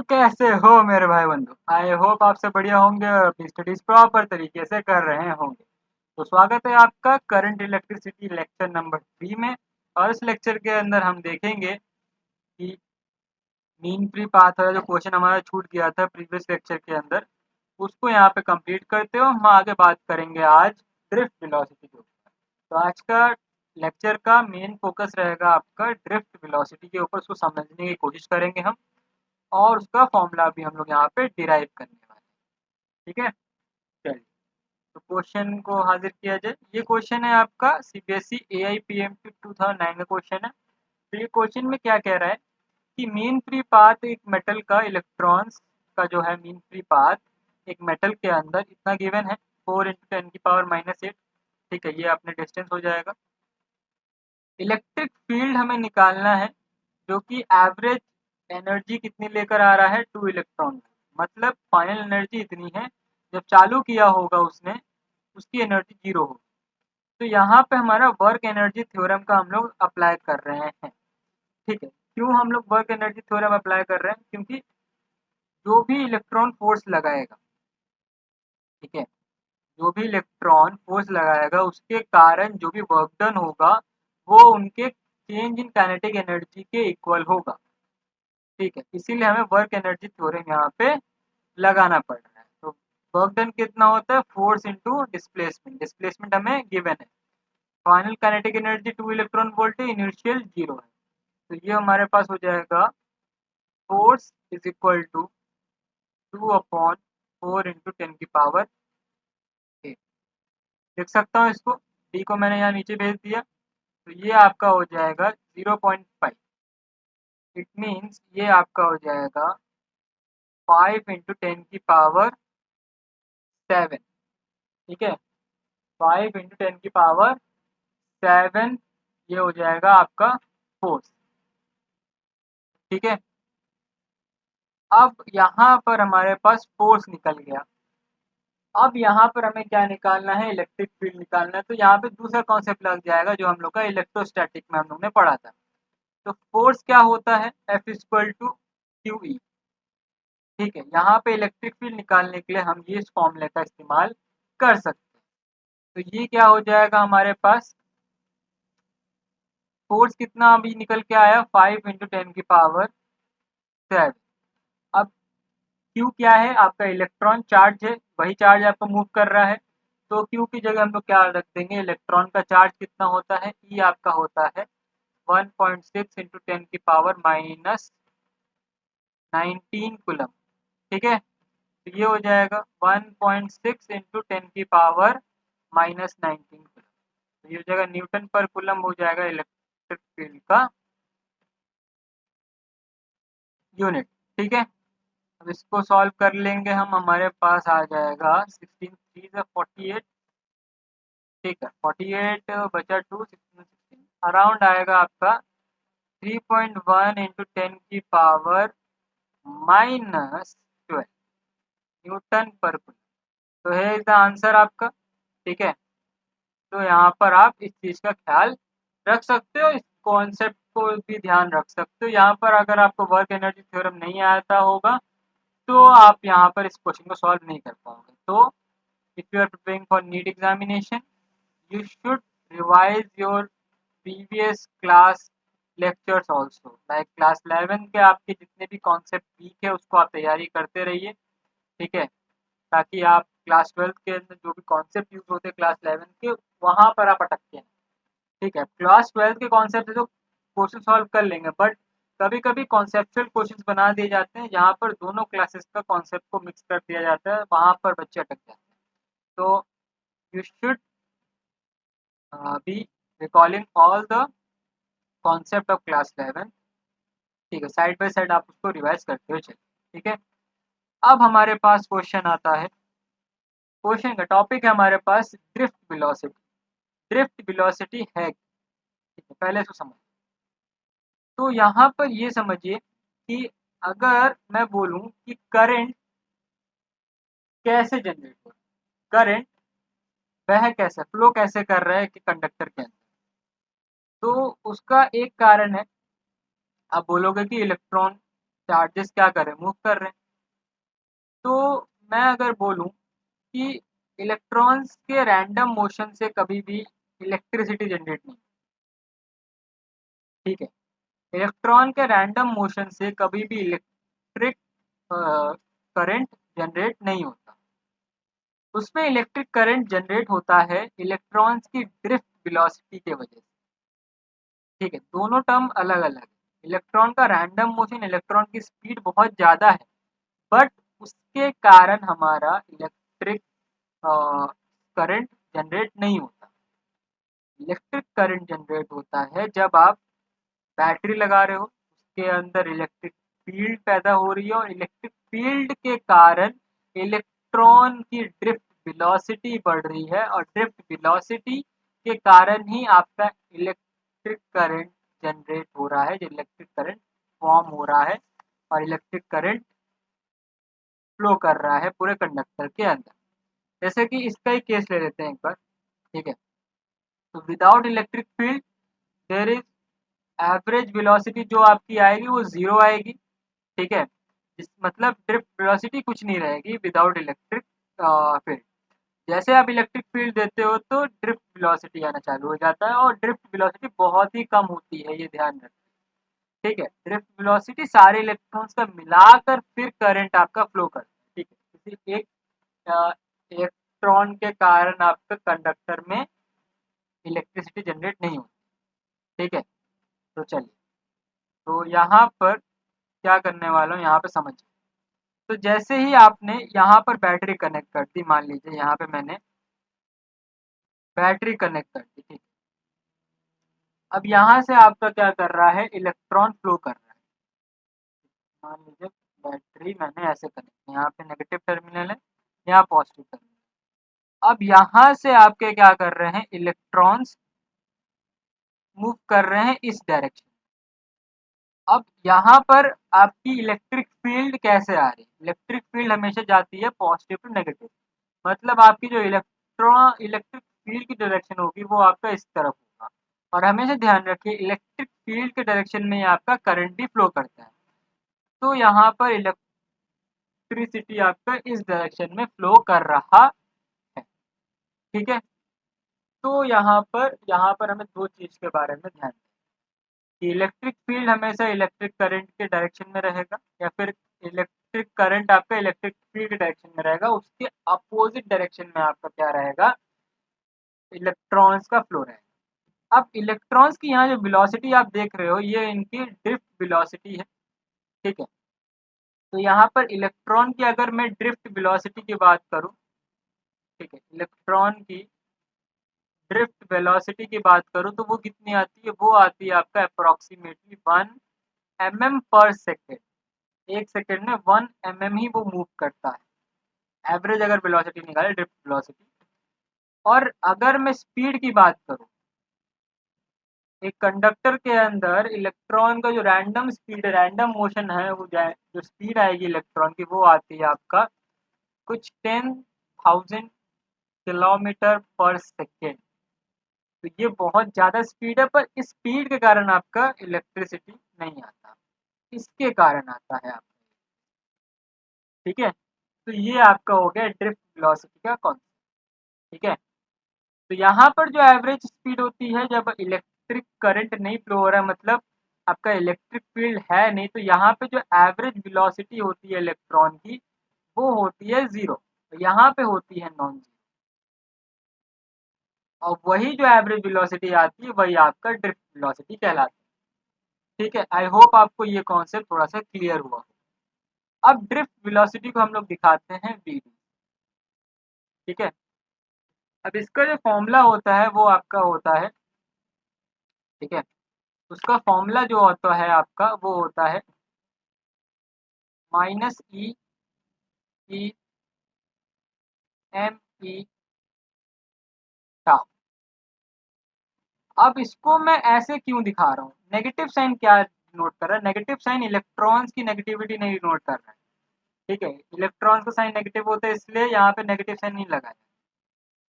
कैसे हो मेरे भाई बंधु। आई होप आप सब बढ़िया होंगे और अपनी स्टडीज प्रॉपर तरीके से कर रहे होंगे। तो स्वागत है आपका करंट इलेक्ट्रिसिटी लेक्चर नंबर 3 में। और इस लेक्चर के अंदर हम देखेंगे कि मीन फ्री पाथ वाला जो क्वेश्चन हमारा छूट गया था प्रीवियस लेक्चर के अंदर, उसको यहाँ पे कंप्लीट करते हो हम आगे बात करेंगे आज ड्रिफ्ट वेलोसिटी के ऊपर। तो आज का लेक्चर का मेन फोकस रहेगा आपका ड्रिफ्ट वेलोसिटी के ऊपर, उसको समझने की कोशिश करेंगे हम और उसका फॉर्मूला भी हम लोग यहाँ पे डिराइव करने वाले हैं। ठीक है, चलिए तो क्वेश्चन को हाजिर किया जाए। ये क्वेश्चन है आपका सीबीएसई AIPMT 2009 का क्वेश्चन है। तो ये क्वेश्चन में क्या कह रहा है कि मीन फ्री पाथ एक मेटल का इलेक्ट्रॉन्स का जो है मीन फ्री पाथ एक मेटल के अंदर इतना गिवन है 4 × 10⁻⁸। ठीक है, ये अपने डिस्टेंस हो जाएगा। इलेक्ट्रिक फील्ड हमें निकालना है जो कि एवरेज एनर्जी कितनी लेकर आ रहा है 2 इलेक्ट्रॉन, मतलब फाइनल एनर्जी इतनी है, जब चालू किया होगा उसने उसकी एनर्जी 0 होगी। तो यहाँ पे हमारा वर्क एनर्जी थ्योरम का हम लोग अप्लाई कर रहे हैं। ठीक है, क्यों हम लोग वर्क एनर्जी थ्योरम अप्लाई कर रहे हैं? क्योंकि जो भी इलेक्ट्रॉन फोर्स लगाएगा, ठीक है, जो भी इलेक्ट्रॉन फोर्स लगाएगा उसके कारण जो भी वर्क डन होगा वो उनके चेंज इन काइनेटिक एनर्जी के इक्वल होगा। ठीक है, इसीलिए हमें वर्क एनर्जी थ्योरम यहाँ पे लगाना पड़ रहा है। तो वर्क डन कितना होता है? Force into displacement. डिस्प्लेसमेंट हमें गिवन है। Final kinetic energy 2 electron volt है, इनिशियल 0 है। तो ये हमारे पास हो जाएगा फोर्स इज इक्वल टू 2/4 × 10⁻⁸। लिख सकता हूँ इसको, डी को मैंने यहाँ नीचे भेज दिया। तो ये आपका हो जाएगा 0.5। इट मीन्स ये आपका हो जाएगा 5 × 10⁻⁷। ठीक है, 5 × 10⁻⁷ ये हो जाएगा आपका फोर्स। ठीक है, अब यहाँ पर हमारे पास फोर्स निकल गया। अब यहाँ पर हमें क्या निकालना है? इलेक्ट्रिक फील्ड निकालना है। तो यहाँ पे दूसरा कॉन्सेप्ट लग जाएगा जो हम लोग का इलेक्ट्रोस्टैटिक में हम लोग ने पढ़ा था। तो फोर्स क्या होता है? F=QE। ठीक है, यहाँ पे इलेक्ट्रिक फील्ड निकालने के लिए हम ये इस फॉर्मूले का इस्तेमाल कर सकते हैं। तो ये क्या हो जाएगा हमारे पास? फोर्स कितना अभी निकल के आया? 5 × 10⁻⁷। अब Q क्या है? आपका इलेक्ट्रॉन चार्ज है, वही चार्ज आपको मूव कर रहा है। तो Q की जगह हम लोग क्या रख देंगे? इलेक्ट्रॉन का चार्ज कितना होता है? E आपका होता है 1.6 × 10⁻⁹ ठीक है, तो ये हो जाएगा 1.6 × 10⁻⁻19 तो ये हो जाएगा न्यूटन पर कूलम हो जाएगा इलेक्ट्रिक फील्ड का यूनिट। ठीक है, अब इसको सॉल्व कर लेंगे हम, हमारे पास आ जाएगा 16 3 48। ठीक है, 48 बचा 2 16 अराउंड आएगा आपका 3.1 × 10⁻⁻12 न्यूटन पर कूलम। तो है इज द आंसर आपका। ठीक है, तो यहाँ पर आप इस चीज का ख्याल रख सकते हो, इस कॉन्सेप्ट को भी ध्यान रख सकते हो। यहाँ पर अगर आपको वर्क एनर्जी थ्योरम नहीं आता होगा तो आप यहाँ पर इस क्वेश्चन को सॉल्व नहीं कर पाओगे। तो if you are preparing for NEET examination you should revise your previous class lectures also, like class 11 के आपके जितने भी कॉन्सेप्ट वीक है उसको आप तैयारी करते रहिए। ठीक है, ताकि आप क्लास 12 के अंदर जो भी कॉन्सेप्ट यूज होते हैं क्लास 11 के, वहां पर आप अटकते हैं। ठीक है, क्लास 12 के कॉन्सेप्ट तो क्वेश्चन सॉल्व कर लेंगे, बट कभी कभी कॉन्सेप्चुअल क्वेश्चन बना दिए जाते हैं जहाँ पर दोनों क्लासेस का कॉन्सेप्ट को मिक्स कर दिया जाता है, वहां पर बच्चे अटक जाते हैं। तो you should be recalling all the concept of class 11। ठीक है, साइड बाय साइड आप उसको रिवाइज करते हुए चलिए। ठीक है, अब हमारे पास क्वेश्चन आता है। क्वेश्चन का टॉपिक है हमारे पास ड्रिफ्ट वेलोसिटी। ड्रिफ्ट वेलोसिटी है, ठीक है, पहले इसको समझ। तो यहाँ पर ये समझिए कि अगर मैं बोलूं कि करंट कैसे जनरेट हो, करंट वह कैसे फ्लो कैसे कर रहा है कि कंडक्टर के अंदर, तो उसका एक कारण है। आप बोलोगे कि इलेक्ट्रॉन चार्जेस क्या कर रहे हैं, मूव कर रहे हैं। तो मैं अगर बोलूं कि इलेक्ट्रॉन्स के रैंडम मोशन से कभी भी इलेक्ट्रिसिटी जनरेट नहीं, ठीक है। इलेक्ट्रॉन के रैंडम मोशन से कभी भी इलेक्ट्रिक करंट जनरेट नहीं होता। उसमें इलेक्ट्रिक करंट जनरेट होता है इलेक्ट्रॉन्स की ड्रिफ्ट वेलोसिटी के वजह से, ठीक है। दोनों टर्म अलग अलग है। इलेक्ट्रॉन का रैंडम मोशन, इलेक्ट्रॉन की स्पीड बहुत ज़्यादा है, बट उसके कारण हमारा इलेक्ट्रिक करंट जनरेट नहीं होता। इलेक्ट्रिक करंट जनरेट होता है जब आप बैटरी लगा रहे हो, उसके अंदर इलेक्ट्रिक फील्ड पैदा हो रही है और इलेक्ट्रिक फील्ड के कारण इलेक्ट्रॉन की ड्रिफ्ट वेलोसिटी बढ़ रही है और ड्रिफ्ट वेलोसिटी के कारण ही आपका इलेक्ट्रिक करंट जनरेट हो रहा है, जो इलेक्ट्रिक करंट फॉर्म हो रहा है और इलेक्ट्रिक करंट फ्लो कर रहा है पूरे कंडक्टर के अंदर। जैसे कि इसका ही केस ले लेते हैं एक बार, ठीक है। तो without electric field there is average velocity जो आपकी आएगी वो जीरो आएगी, ठीक है। मतलब ड्रिफ्ट वेलोसिटी कुछ नहीं रहेगी विदाउट इलेक्ट्रिक फील्ड। जैसे आप इलेक्ट्रिक फील्ड देते हो तो ड्रिफ्ट वेलोसिटी आना चालू हो जाता है और ड्रिफ्ट वेलोसिटी बहुत ही कम होती है, ये ध्यान रखें, ठीक है। ड्रिफ्ट वेलोसिटी सारे इलेक्ट्रॉन्स का मिलाकर फिर करंट आपका फ्लो करता है, ठीक है। किसी एक इलेक्ट्रॉन के कारण आपके कंडक्टर में इलेक्ट्रिसिटी जनरेट नहीं होती, ठीक है। तो चलिए, तो यहाँ पर क्या करने वाला हूँ, यहाँ पे समझिए। तो जैसे ही आपने यहाँ पर बैटरी कनेक्ट कर दी, मान लीजिए यहाँ पे मैंने बैटरी कनेक्ट कर दी, ठीक। अब यहाँ से आपका क्या कर रहा है, इलेक्ट्रॉन फ्लो कर रहा है। मान लीजिए बैटरी मैंने ऐसे कनेक्ट, यहाँ पे नेगेटिव टर्मिनल है, यहाँ पॉजिटिव टर्मिनल। अब यहाँ से आपके क्या कर रहे हैं, इलेक्ट्रॉन्स मूव कर रहे हैं इस डायरेक्शन। अब यहाँ पर आपकी इलेक्ट्रिक फील्ड कैसे आ रही है, इलेक्ट्रिक फील्ड हमेशा जाती है पॉजिटिव टू नेगेटिव। मतलब आपकी जो इलेक्ट्रिक फील्ड की डायरेक्शन होगी वो आपका इस तरफ होगा। और हमेशा ध्यान रखिए इलेक्ट्रिक फील्ड के डायरेक्शन में आपका करंट भी फ्लो करता है। तो यहाँ पर इलेक्ट्रिसिटी आपका इस डायरेक्शन में फ्लो कर रहा है, ठीक है। तो यहाँ पर हमें दो चीज के बारे में ध्यान दें कि इलेक्ट्रिक फील्ड हमेशा इलेक्ट्रिक करंट के डायरेक्शन में रहेगा या फिर इलेक्ट्रिक करंट आपका इलेक्ट्रिक फील्ड के डायरेक्शन में रहेगा, उसके अपोजिट डायरेक्शन में आपका क्या रहेगा, इलेक्ट्रॉन्स का फ्लो रहेगा। अब इलेक्ट्रॉन्स की यहाँ जो वेलोसिटी आप देख रहे हो ये इनकी ड्रिफ्ट वेलोसिटी है, ठीक है। तो यहाँ पर इलेक्ट्रॉन की अगर मैं ड्रिफ्ट वेलोसिटी की बात करूँ, ठीक है, इलेक्ट्रॉन की ड्रिफ्ट वेलोसिटी की बात करूँ तो वो कितनी आती है, वो आती है आपका अप्रोक्सीमेटली 1 mm पर सेकेंड। एक सेकेंड में 1 mm ही वो मूव करता है, एवरेज अगर वेलोसिटी निकाले ड्रिफ्ट वेलोसिटी। और अगर मैं स्पीड की बात करूँ, एक कंडक्टर के अंदर इलेक्ट्रॉन का जो रैंडम स्पीड, रैंडम मोशन है, वो जो स्पीड आएगी इलेक्ट्रॉन की वो आती है आपका कुछ 10,000 किलोमीटर पर सेकेंड। तो ये बहुत ज़्यादा स्पीड है, पर इस स्पीड के कारण आपका इलेक्ट्रिसिटी नहीं आता, इसके कारण आता है आपका, ठीक है। तो ये आपका हो गया ड्रिफ्ट वेलोसिटी का कॉन्सेप्ट, ठीक है। तो यहाँ पर जो एवरेज स्पीड होती है जब इलेक्ट्रिक करंट नहीं फ्लो हो रहा है, मतलब आपका इलेक्ट्रिक फील्ड है नहीं, तो यहाँ पे जो एवरेज वेलोसिटी होती है इलेक्ट्रॉन की वो होती है जीरो, तो यहाँ पे होती है नॉन जीरो। और वही जो एवरेज वेलोसिटी आती है वही आपका ड्रिफ्ट वेलोसिटी कहलाती है, ठीक है। आई होप आपको ये कॉन्सेप्ट थोड़ा सा क्लियर हुआ। अब ड्रिफ्ट वेलोसिटी को हम लोग दिखाते हैं वी, ठीक है। अब इसका जो फॉर्मूला होता है वो आपका होता है, ठीक है, उसका फॉर्मूला जो होता है आपका वो होता है माइनस ई ई एम ई टाउ। अब इसको मैं ऐसे क्यों दिखा रहा हूँ, नेगेटिव साइन क्या नोट कर रहा है, नेगेटिव साइन इलेक्ट्रॉन्स की नेगेटिविटी नहीं नोट कर रहा है, ठीक है। इलेक्ट्रॉन्स का साइन नेगेटिव होता है इसलिए यहाँ पे नेगेटिव साइन नहीं लगाया,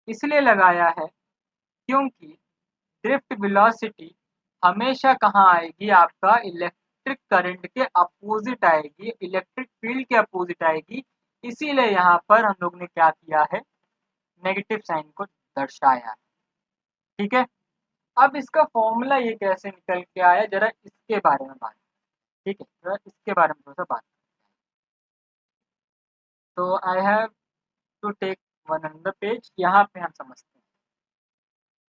इसलिए लगाया है क्योंकि ड्रिफ्ट वेलोसिटी हमेशा कहाँ आएगी, आपका इलेक्ट्रिक इलेक्ट्रिक करंट के अपोजिट आएगी, इलेक्ट्रिक फील्ड के अपोजिट आएगी, इसीलिए यहाँ पर हम लोग ने क्या किया है, नेगेटिव साइन को दर्शाया है। ठीक है, अब इसका फॉर्मूला ये कैसे निकल के आया, जरा इसके बारे में बात, ठीक है, जरा इसके बारे में थोड़ा सा बात। तो I have to take one on the page, यहाँ पे हम समझते हैं।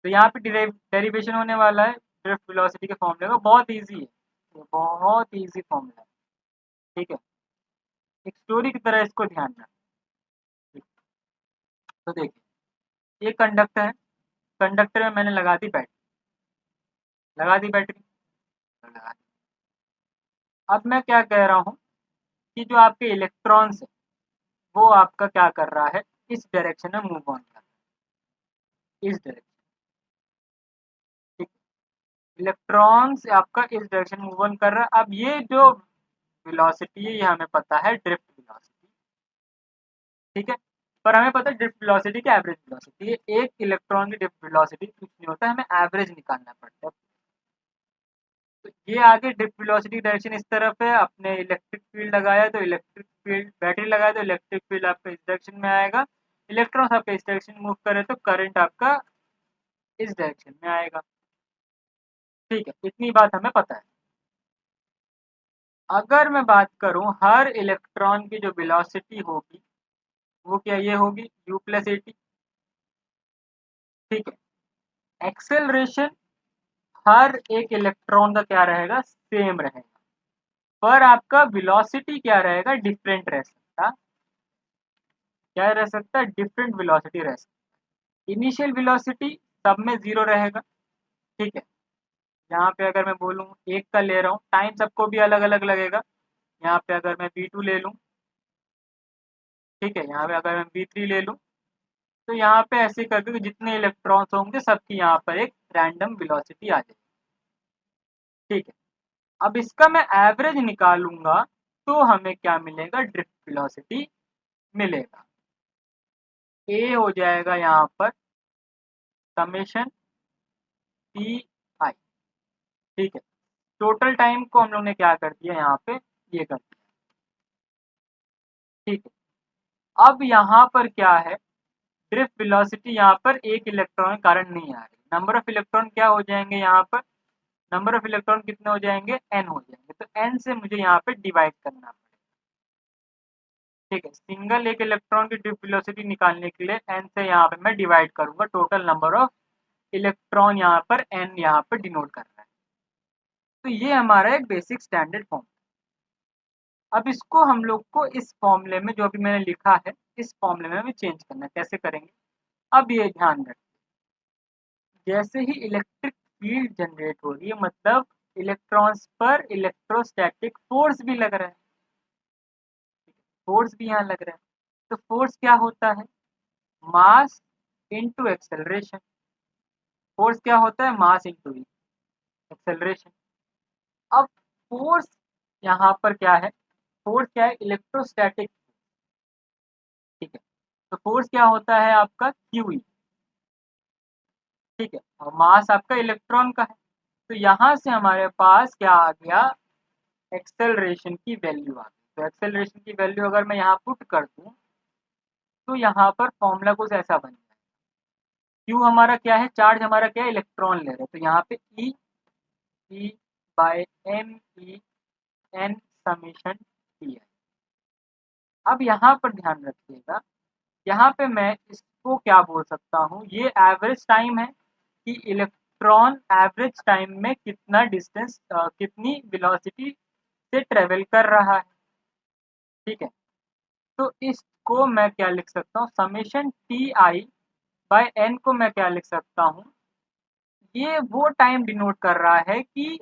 तो यहाँ पे डेरिवेशन होने वाला है ड्रिफ्ट वेलोसिटी के फॉर्मूले का, बहुत इजी है, ये बहुत इजी फॉर्मूला है। ठीक है, एक स्टोरी की तरह इसको ध्यान रखना। तो देखिए, ये कंडक्टर है, कंडक्टर में मैंने लगा दी बैटरी, लगा दी बैटरी, लगा दी। अब मैं क्या कह रहा हूँ कि जो आपके इलेक्ट्रॉन्स है वो आपका क्या कर रहा है, इस डायरेक्शन में मूव ऑन कर रहा है, इस डायरेक्शन। ठीक, इलेक्ट्रॉन्स आपका इस डायरेक्शन मूव ऑन कर रहा है। अब ये जो वेलोसिटी है ये हमें पता है ड्रिफ्ट वेलोसिटी, ठीक है, पर हमें पता है ड्रिफ्ट वेलोसिटी की एवरेज वेलोसिटी है। एक इलेक्ट्रॉन की ड्रिफ्ट वेलोसिटी कुछ नहीं होता, हमें एवरेज निकालना पड़ता है। तो ये आगे ड्रिफ्ट वेलोसिटी डायरेक्शन इस तरफ है, अपने इलेक्ट्रिक फील्ड लगाया तो इलेक्ट्रिक फील्ड, बैटरी लगाया तो इलेक्ट्रिक फील्ड आपका इस डायरेक्शन में आएगा, इलेक्ट्रॉन आपका इस डायरेक्शन मूव करे तो करंट आपका इस डायरेक्शन में आएगा। ठीक है, इतनी बात हमें पता है। अगर मैं बात करूं हर इलेक्ट्रॉन की जो वेलोसिटी होगी वो क्या ये होगी u प्लस एटी। ठीक है, एक्सेलरेशन हर एक इलेक्ट्रॉन का क्या रहेगा, सेम रहेगा, पर आपका वेलोसिटी क्या रहेगा, डिफरेंट रह सकता, क्या रह सकता है, डिफरेंट वेलोसिटी रह सकता। इनिशियल वेलोसिटी सब में 0 रहेगा। ठीक है, यहाँ पे अगर मैं बोलूँ एक का ले रहा हूँ, टाइम सबको भी अलग अलग लगेगा। यहाँ पे अगर मैं v2 ले लूँ, ठीक है, यहाँ पे अगर मैं v3 ले लूँ, तो यहाँ पे ऐसे करके कि जितने इलेक्ट्रॉन्स होंगे सबकी यहाँ पर एक रैंडम वेलोसिटी आ जाएगी। ठीक है, अब इसका मैं एवरेज निकालूंगा तो हमें क्या मिलेगा, ड्रिफ्ट वेलोसिटी मिलेगा। ए हो जाएगा यहाँ पर समेशन टी आई। ठीक है, टोटल टाइम को हम लोग ने क्या कर दिया यहाँ पे, ये कर दिया। ठीक है, अब यहाँ पर क्या है, ड्रिफ्ट वेलोसिटी यहाँ पर एक इलेक्ट्रॉन के कारण नहीं आ रही, नंबर ऑफ इलेक्ट्रॉन क्या हो जाएंगे यहाँ पर, नंबर ऑफ इलेक्ट्रॉन कितने हो जाएंगे, n हो जाएंगे, तो n से मुझे यहाँ पे डिवाइड करना पड़ेगा। ठीक है, सिंगल एक इलेक्ट्रॉन की ड्रिफ्ट वेलोसिटी निकालने के लिए n से यहाँ पे मैं डिवाइड करूंगा टोटल नंबर ऑफ इलेक्ट्रॉन, यहाँ पर n यहाँ पर डिनोट कर रहा है। तो ये हमारा एक बेसिक स्टैंडर्ड फॉर्म। अब इसको हम लोग को इस फॉर्मूले में जो अभी मैंने लिखा है, इस फॉर्मूले में हमें चेंज करना है। कैसे करेंगे, अब ये ध्यान रखें, जैसे ही इलेक्ट्रिक फील्ड जनरेट हो रही है मतलब इलेक्ट्रॉन्स पर इलेक्ट्रोस्टैटिक फोर्स भी लग रहा है, फोर्स भी यहाँ लग रहा है। तो फोर्स क्या होता है, मास इंटू एक्सेलरेशन। फोर्स क्या होता है, मास इंटू एक्सेलरेशन। अब फोर्स यहाँ पर क्या है, फोर्स क्या है, इलेक्ट्रोस्टैटिक। ठीक है, तो फोर्स क्या होता है आपका क्यू। ठीक है, और मास आपका इलेक्ट्रॉन का है। तो यहाँ से हमारे पास क्या आ गया, एक्सेलरेशन की वैल्यू आ गई। तो एक्सेलरेशन की वैल्यू अगर मैं यहाँ पुट कर दूँ तो यहाँ पर फॉर्मूला कुछ ऐसा बन जाए, क्यू हमारा क्या है, चार्ज हमारा क्या है, इलेक्ट्रॉन ले रहे हैं, तो यहाँ पे E by M E N summation T है। अब यहाँ पर ध्यान रखिएगा, यहाँ पे मैं इसको क्या बोल सकता हूँ, ये एवरेज टाइम है कि इलेक्ट्रॉन एवरेज टाइम में कितना डिस्टेंस, कितनी वेलोसिटी से ट्रेवल कर रहा है। ठीक है, तो इसको मैं क्या लिख सकता हूँ, summation T I by N को मैं क्या लिख सकता हूँ, ये वो टाइम डिनोट कर रहा है कि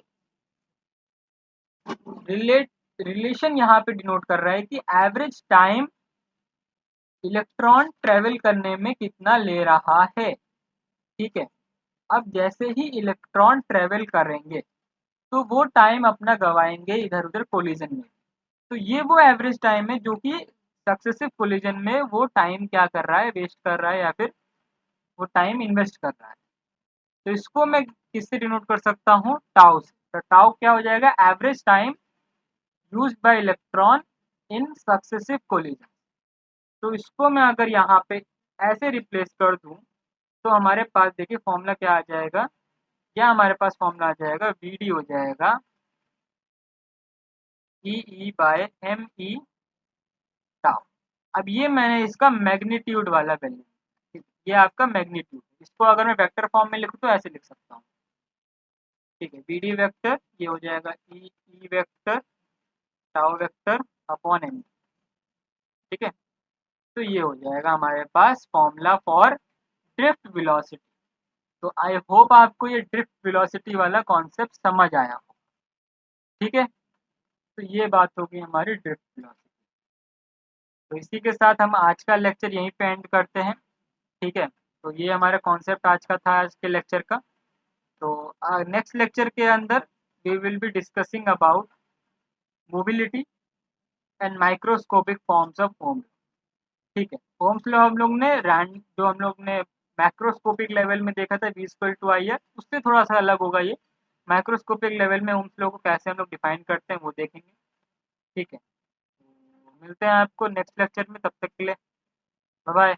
रिलेशन यहाँ पे डिनोट कर रहा है कि एवरेज टाइम इलेक्ट्रॉन ट्रेवल करने में कितना ले रहा है। ठीक है, अब जैसे ही इलेक्ट्रॉन ट्रेवल करेंगे तो वो टाइम अपना गवाएंगे इधर उधर कोलिजन में, तो ये वो एवरेज टाइम है जो कि सक्सेसिव कोलिजन में वो टाइम क्या कर रहा है, वेस्ट कर रहा है या फिर वो टाइम इन्वेस्ट कर रहा है। तो इसको मैं किससे डिनोट कर सकता हूँ, टाउ से। तो टाउ क्या हो जाएगा, average time used by electron in successive collision. तो इसको मैं अगर यहाँ पे ऐसे रिप्लेस कर दूं तो हमारे पास देखिए फॉर्मूला क्या आ जाएगा, क्या हमारे पास फॉर्मूला आ जाएगा, वी डी हो जाएगा E by M E tau. अब ये मैंने इसका मैग्नीट्यूड वाला वैल्यू, ये आपका मैग्नीट्यूड, इसको अगर मैं वेक्टर फॉर्म में लिखूं तो ऐसे लिख सकता हूँ, ठीक है। वी डी वेक्टर ये हो जाएगा e e vector tau vector upon m, ठीक है। तो ये हो जाएगा हमारे पास formula for drift velocity. So I hope आपको ये ड्रिफ्ट वेलोसिटी वाला कॉन्सेप्ट समझ आया हो, ठीक है। तो ये बात होगी हमारी ड्रिफ्ट वेलोसिटी। तो इसी के साथ हम आज का लेक्चर यहीं पे एंड करते हैं, ठीक है। तो ये हमारा कॉन्सेप्ट आज का था, आज के लेक्चर का। तो नेक्स्ट लेक्चर के अंदर we will be discussing about mobility and microscopic forms of ohm, ठीक है। ओम्स लॉ हम लोग ने रैंड जो हम लोग ने मैक्रोस्कोपिक लेवल में देखा था V equal to I R, उससे थोड़ा सा अलग होगा ये। माइक्रोस्कोपिक लेवल में ओम्स लॉ को कैसे हम लोग डिफाइन करते हैं वो देखेंगे, ठीक है। तो मिलते हैं आपको नेक्स्ट लेक्चर में, तब तक के लिए बाय बाय।